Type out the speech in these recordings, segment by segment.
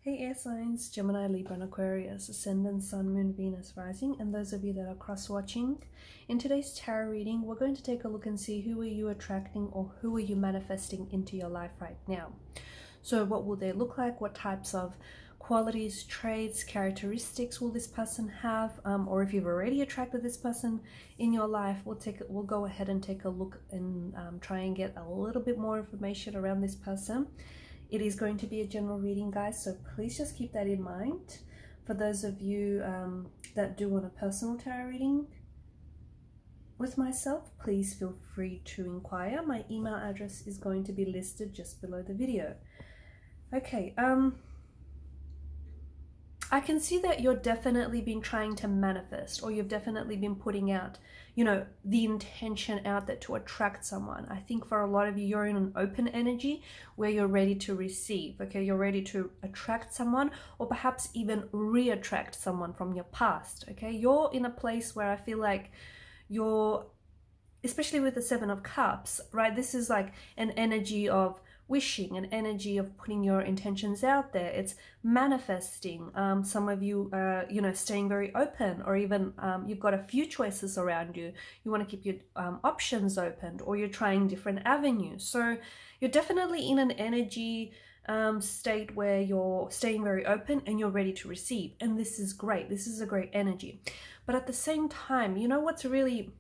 Hey air signs, Gemini, Libra and Aquarius, Ascendant, Sun, Moon, Venus, Rising, and those of you that are cross-watching. In today's tarot reading, we're going to take a look and see who are you attracting or who are you manifesting into your life right now. So what will they look like? What types of qualities, traits, characteristics will this person have? Or if you've already attracted this person in your life, we'll go ahead and take a look and try and get a little bit more information around this person. It is going to be a general reading, guys, so please just keep that in mind. For those of you that do want a personal tarot reading with myself, please feel free to inquire. My email address is going to be listed just below the video. Okay, I can see that you're definitely been trying to manifest, or you've definitely been putting out, the intention out there to attract someone. I think for a lot of you, you're in an open energy where you're ready to receive, okay? You're ready to attract someone, or perhaps even re-attract someone from your past, okay? You're in a place where I feel like you're, especially with the Seven of Cups, right? This is like an energy of wishing, an energy of putting your intentions out there. It's manifesting. Some of you are, staying very open, or even you've got a few choices around you. You want to keep your options open, or you're trying different avenues. So you're definitely in an energy state where you're staying very open and you're ready to receive. And this is great. This is a great energy. But at the same time, you know what's really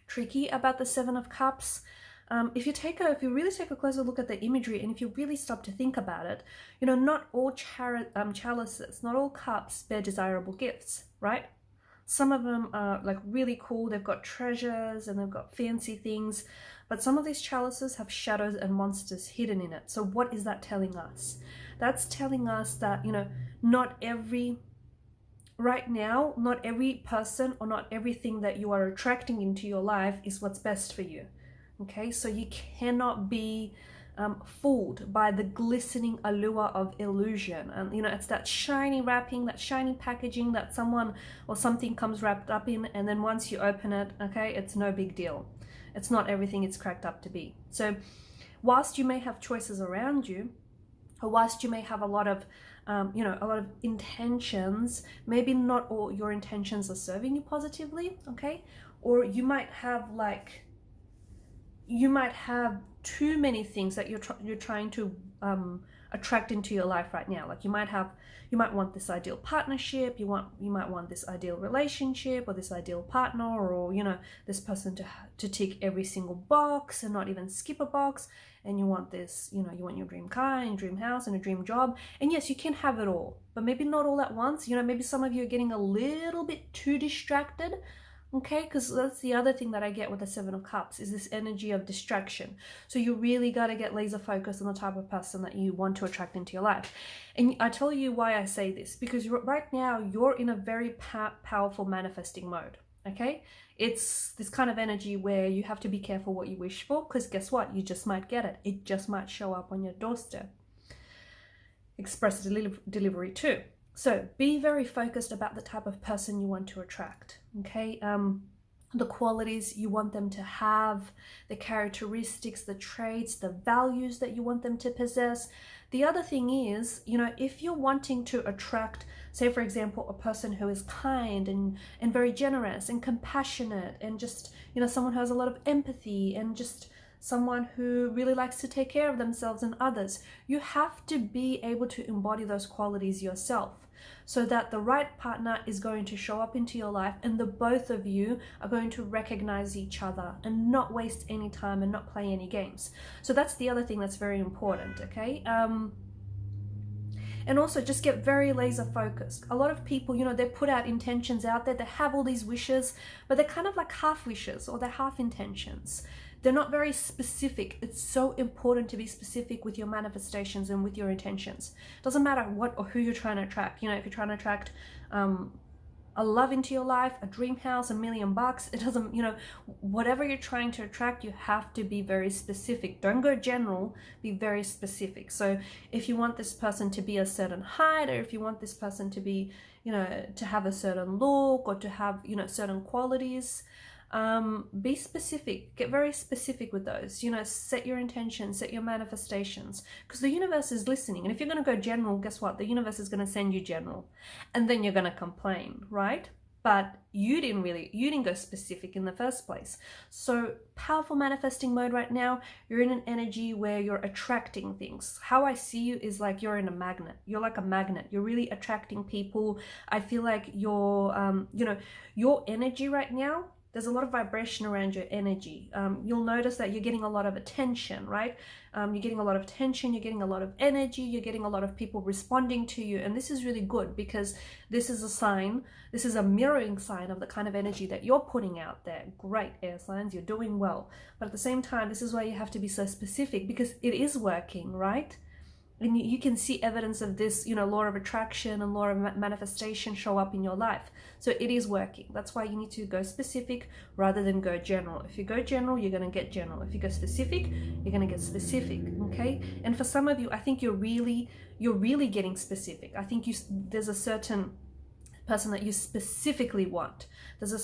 tricky about the Seven of Cups? If you really take a closer look at the imagery, and if you really stop to think about it, not all chalices, not all cups bear desirable gifts, right? Some of them are like really cool. They've got treasures and they've got fancy things, but some of these chalices have shadows and monsters hidden in it. So what is that telling us? That's telling us that, right now, not every person or not everything that you are attracting into your life is what's best for you. Okay, so you cannot be fooled by the glistening allure of illusion. And it's that shiny wrapping, that shiny packaging that someone or something comes wrapped up in, and then once you open it, okay, it's no big deal. It's not everything it's cracked up to be. So whilst you may have choices around you, or whilst you may have a lot of intentions, maybe not all your intentions are serving you positively, okay? Or you might have too many things that you're trying to attract into your life right now. Like you might want this ideal partnership, you might want this ideal relationship, or this ideal partner, or this person to tick every single box and not even skip a box. And you want this, you want your dream car and dream house and a dream job. And yes, you can have it all, but maybe not all at once. Maybe some of you are getting a little bit too distracted. Okay, because that's the other thing that I get with the Seven of Cups, is this energy of distraction. So you really got to get laser focused on the type of person that you want to attract into your life. And I tell you why I say this, because right now you're in a very powerful manifesting mode. Okay, it's this kind of energy where you have to be careful what you wish for, because guess what? You just might get it. It just might show up on your doorstep. Express delivery too. So be very focused about the type of person you want to attract, okay? The qualities you want them to have, the characteristics, the traits, the values that you want them to possess. The other thing is, if you're wanting to attract, say for example, a person who is kind and very generous and compassionate, and just, someone who has a lot of empathy, and just someone who really likes to take care of themselves and others, you have to be able to embody those qualities yourself, so that the right partner is going to show up into your life, and the both of you are going to recognize each other and not waste any time and not play any games. So that's the other thing that's very important, okay? And also just get very laser focused. A lot of people, they put out intentions out there, they have all these wishes, but they're kind of like half wishes, or they're half intentions. They're not very specific. It's so important to be specific with your manifestations and with your intentions. Doesn't matter what or who you're trying to attract. If you're trying to attract a love into your life, a dream house, $1 million, it doesn't, whatever you're trying to attract, you have to be very specific. Don't go general, be very specific. So if you want this person to be a certain height, or if you want this person to be, to have a certain look, or to have, certain qualities, Be specific, get very specific with those, you know, set your intentions, set your manifestations, because the universe is listening. And if you're going to go general, guess what? The universe is going to send you general, and then you're going to complain, right? But you didn't go specific in the first place. So powerful manifesting mode right now, you're in an energy where you're attracting things. How I see you is like you're in a magnet. You're like a magnet. You're really attracting people. I feel like you're, you know, your energy right now, there's a lot of vibration around your energy. You'll notice that you're getting a lot of attention, right? You're getting a lot of attention, you're getting a lot of energy, you're getting a lot of people responding to you. And this is really good because this is a sign, this is a mirroring sign of the kind of energy that you're putting out there. Great, air signs, you're doing well. But at the same time, this is why you have to be so specific, because it is working, right? And you can see evidence of this, you know, law of attraction and law of manifestation show up in your life. So it is working. That's why you need to go specific rather than go general. If you go general, you're going to get general. If you go specific, you're going to get specific, okay? And for some of you, I think you're really getting specific. I think there's a certain person that you specifically want. There's a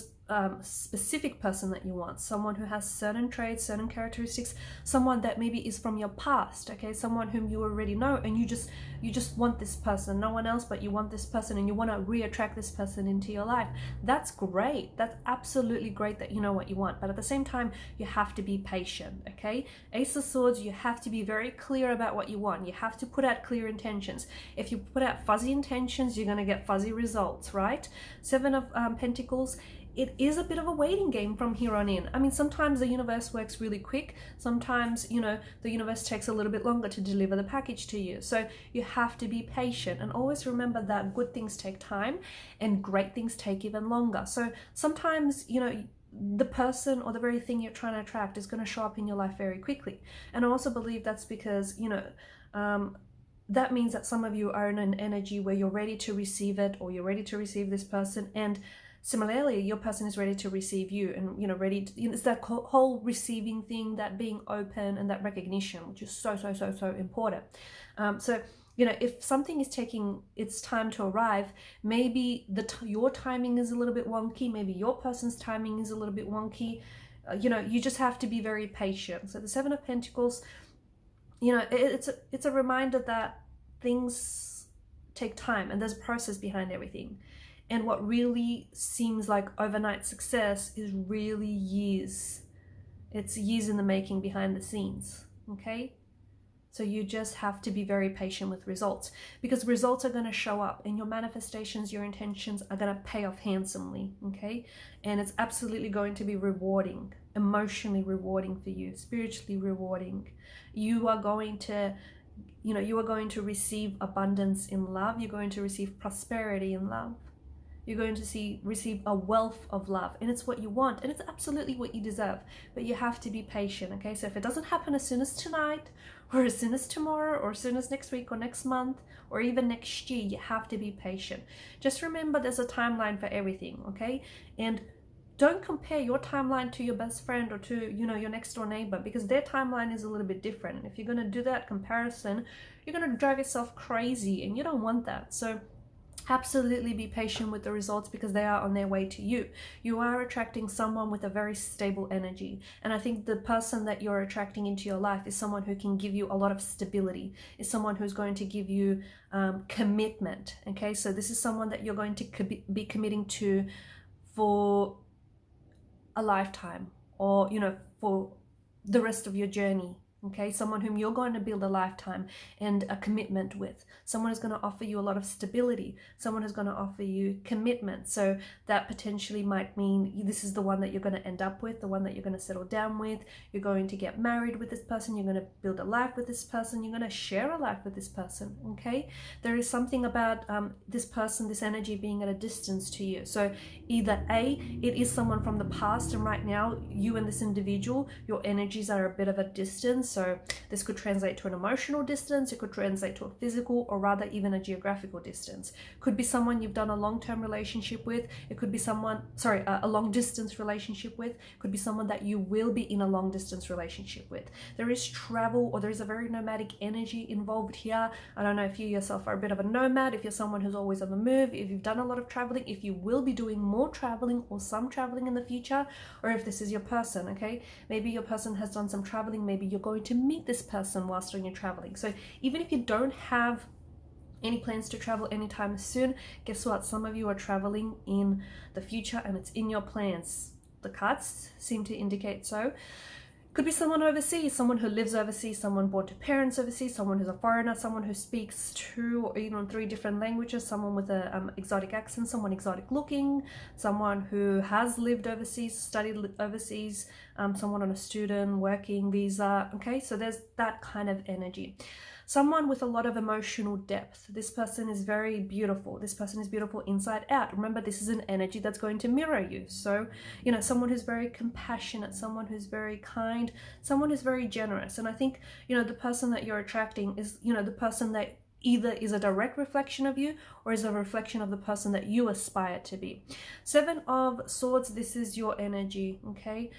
specific person that you want, someone who has certain traits, certain characteristics, someone that maybe is from your past, okay, someone whom you already know, and you just want this person, no one else, but you want this person, and you want to re-attract this person into your life. That's great. That's absolutely great that you know what you want, but at the same time, you have to be patient, okay? Ace of Swords, you have to be very clear about what you want. You have to put out clear intentions. If you put out fuzzy intentions, you're going to get fuzzy results, right? Seven of Pentacles, it is a bit of a waiting game from here on in. I mean, sometimes the universe works really quick. Sometimes, you know, the universe takes a little bit longer to deliver the package to you. So you have to be patient, and always remember that good things take time and great things take even longer. So sometimes, you know, the person or the very thing you're trying to attract is going to show up in your life very quickly. And I also believe that's because, you know, that means that some of you are in an energy where you're ready to receive it, or you're ready to receive this person, and similarly, your person is ready to receive you, and, you know, ready to, you know, it's that whole receiving thing, that being open and that recognition, which is so important. So, you know, if something is taking its time to arrive, maybe your timing is a little bit wonky, maybe your person's timing is a little bit wonky. You know, you just have to be very patient. So the Seven of Pentacles, you know, it's a reminder that things take time and there's a process behind everything. And what really seems like overnight success is really years. It's years in the making behind the scenes, okay? So you just have to be very patient with results, because results are going to show up, and your manifestations, your intentions are going to pay off handsomely, okay? And it's absolutely going to be rewarding, emotionally rewarding for you, spiritually rewarding. You are going to, you know, you are going to receive abundance in love. You're going to receive prosperity in love. You're going to receive a wealth of love, and it's what you want, and it's absolutely what you deserve, but you have to be patient, okay? So if it doesn't happen as soon as tonight, or as soon as tomorrow, or as soon as next week, or next month, or even next year, you have to be patient. Just remember there's a timeline for everything, okay? And don't compare your timeline to your best friend or to, you know, your next door neighbor, because their timeline is a little bit different. And if you're going to do that comparison, you're going to drive yourself crazy, and you don't want that. So absolutely be patient with the results, because they are on their way to you. You are attracting someone with a very stable energy, and I think the person that you're attracting into your life is someone who can give you a lot of stability, is someone who's going to give you commitment, okay? So this is someone that you're going to be committing to for a lifetime, or, you know, for the rest of your journey. Okay, someone whom you're going to build a lifetime and a commitment with. Someone who's going to offer you a lot of stability. Someone who's going to offer you commitment. So that potentially might mean this is the one that you're going to end up with, the one that you're going to settle down with. You're going to get married with this person. You're going to build a life with this person. You're going to share a life with this person. Okay, there is something about this person, this energy being at a distance to you. So either A, it is someone from the past, and right now you and this individual, your energies are a bit of a distance. So this could translate to an emotional distance, it could translate to a physical, or rather even a geographical distance. Could be someone you've done a long-term relationship with. It could be someone, a long distance relationship with. Could be someone that you will be in a long distance relationship with. There is travel, or there is a very nomadic energy involved here. I don't know if you yourself are a bit of a nomad, if you're someone who's always on the move, if you've done a lot of traveling, if you will be doing more traveling or some traveling in the future, or if this is your person, okay? Maybe your person has done some traveling, maybe you're going to meet this person whilst doing your traveling. So even if you don't have any plans to travel anytime soon, guess what? Some of you are traveling in the future and it's in your plans. The cards seem to indicate so. Could be someone overseas, someone who lives overseas, someone born to parents overseas, someone who's a foreigner, someone who speaks 2 or even 3 different languages, someone with a exotic accent, someone exotic looking, someone who has lived overseas, studied overseas, someone on a student working visa. Okay, so there's that kind of energy. Someone with a lot of emotional depth. This person is very beautiful. This person is beautiful inside out. Remember, this is an energy that's going to mirror you. So, you know, someone who's very compassionate, someone who's very kind, someone who's very generous. And I think, you know, the person that you're attracting is, you know, the person that either is a direct reflection of you or is a reflection of the person that you aspire to be. 7 of Swords, this is your energy, okay?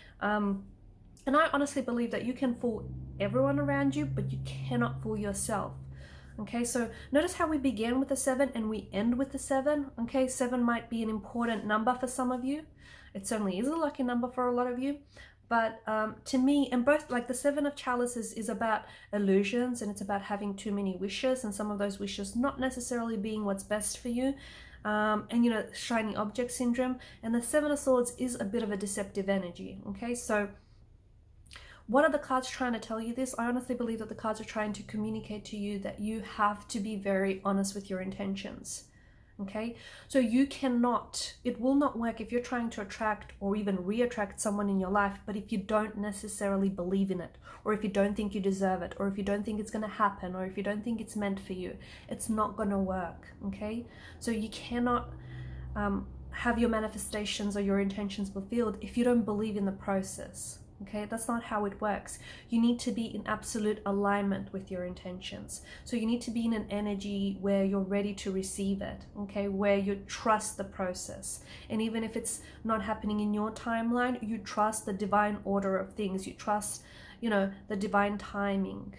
And I honestly believe that you can fool everyone around you, but you cannot fool yourself. Okay, so notice how we began with the 7 and we end with the 7. Okay, 7 might be an important number for some of you. It certainly is a lucky number for a lot of you. But to me, and both, like the 7 of Chalices is about illusions, and it's about having too many wishes, and some of those wishes not necessarily being what's best for you. And you know, shiny object syndrome. And the 7 of Swords is a bit of a deceptive energy. Okay, so what are the cards trying to tell you this? I honestly believe that the cards are trying to communicate to you that you have to be very honest with your intentions. Okay, so you cannot, it will not work if you're trying to attract or even re-attract someone in your life, but if you don't necessarily believe in it, or if you don't think you deserve it, or if you don't think it's going to happen, or if you don't think it's meant for you, it's not going to work. Okay, so you cannot have your manifestations or your intentions fulfilled if you don't believe in the process. Okay, that's not how it works. You need to be in absolute alignment with your intentions. So you need to be in an energy where you're ready to receive it, okay, where you trust the process. And even if it's not happening in your timeline, you trust the divine order of things. You trust, you know, the divine timing.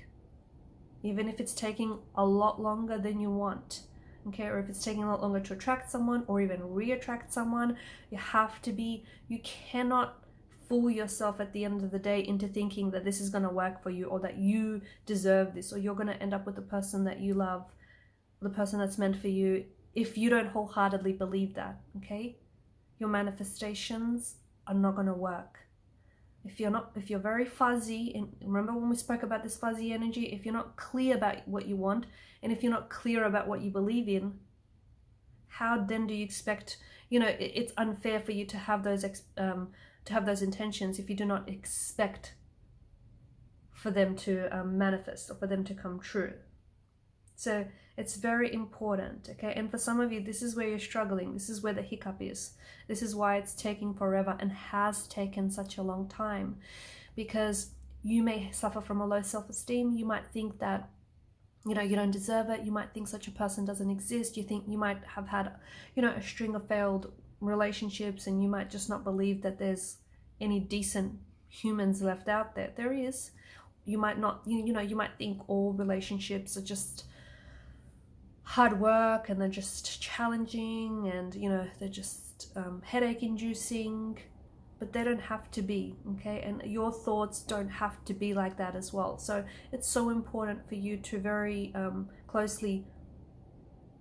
Even if it's taking a lot longer than you want, okay, or if it's taking a lot longer to attract someone or even re-attract someone, you have to be, you cannot fool yourself at the end of the day into thinking that this is going to work for you, or that you deserve this, or you're going to end up with the person that you love, the person that's meant for you, if you don't wholeheartedly believe that. Okay, your manifestations are not going to work if you're very fuzzy. And remember when we spoke about this fuzzy energy, if you're not clear about what you want, and if you're not clear about what you believe in, how then do you expect, you know, it's unfair for you to have those intentions if you do not expect for them to manifest or for them to come true. So it's very important, okay? And for some of you, this is where you're struggling. This is where the hiccup is. This is why it's taking forever and has taken such a long time, because you may suffer from a low self-esteem. You might think that, you know, you don't deserve it. You might think such a person doesn't exist. You think you might have had, you know, a string of failed relationships, and you might just not believe that there's any decent humans left out there. There is. You might not, you know, you might think all relationships are just hard work and they're just challenging and, you know, they're just headache inducing, but they don't have to be, okay? And your thoughts don't have to be like that as well. So it's so important for you to very closely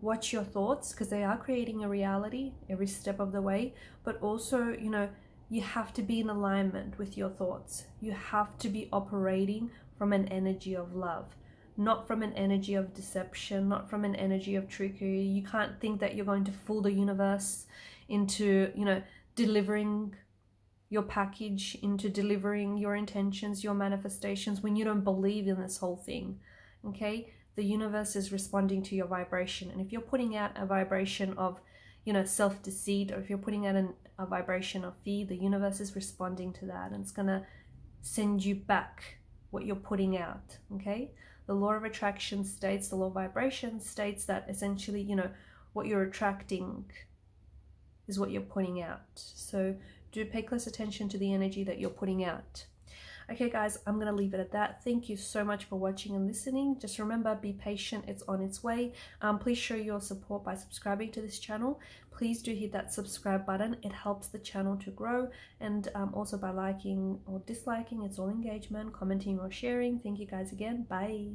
watch your thoughts, because they are creating a reality every step of the way. But also, you know, you have to be in alignment with your thoughts. You have to be operating from an energy of love, not from an energy of deception, not from an energy of trickery. You can't think that you're going to fool the universe into, you know, delivering your package, into delivering your intentions, your manifestations, when you don't believe in this whole thing, okay? The universe is responding to your vibration. And if you're putting out a vibration of, you know, self-deceit, or if you're putting out a vibration of fear, the universe is responding to that, and it's going to send you back what you're putting out, okay? The law of attraction states, the law of vibration states that essentially, you know, what you're attracting is what you're putting out. So do pay close attention to the energy that you're putting out. Okay guys, I'm going to leave it at that. Thank you so much for watching and listening. Just remember, be patient, it's on its way. Please show your support by subscribing to this channel. Please do hit that subscribe button. It helps the channel to grow. And also by liking or disliking, it's all engagement, commenting or sharing. Thank you guys again. Bye.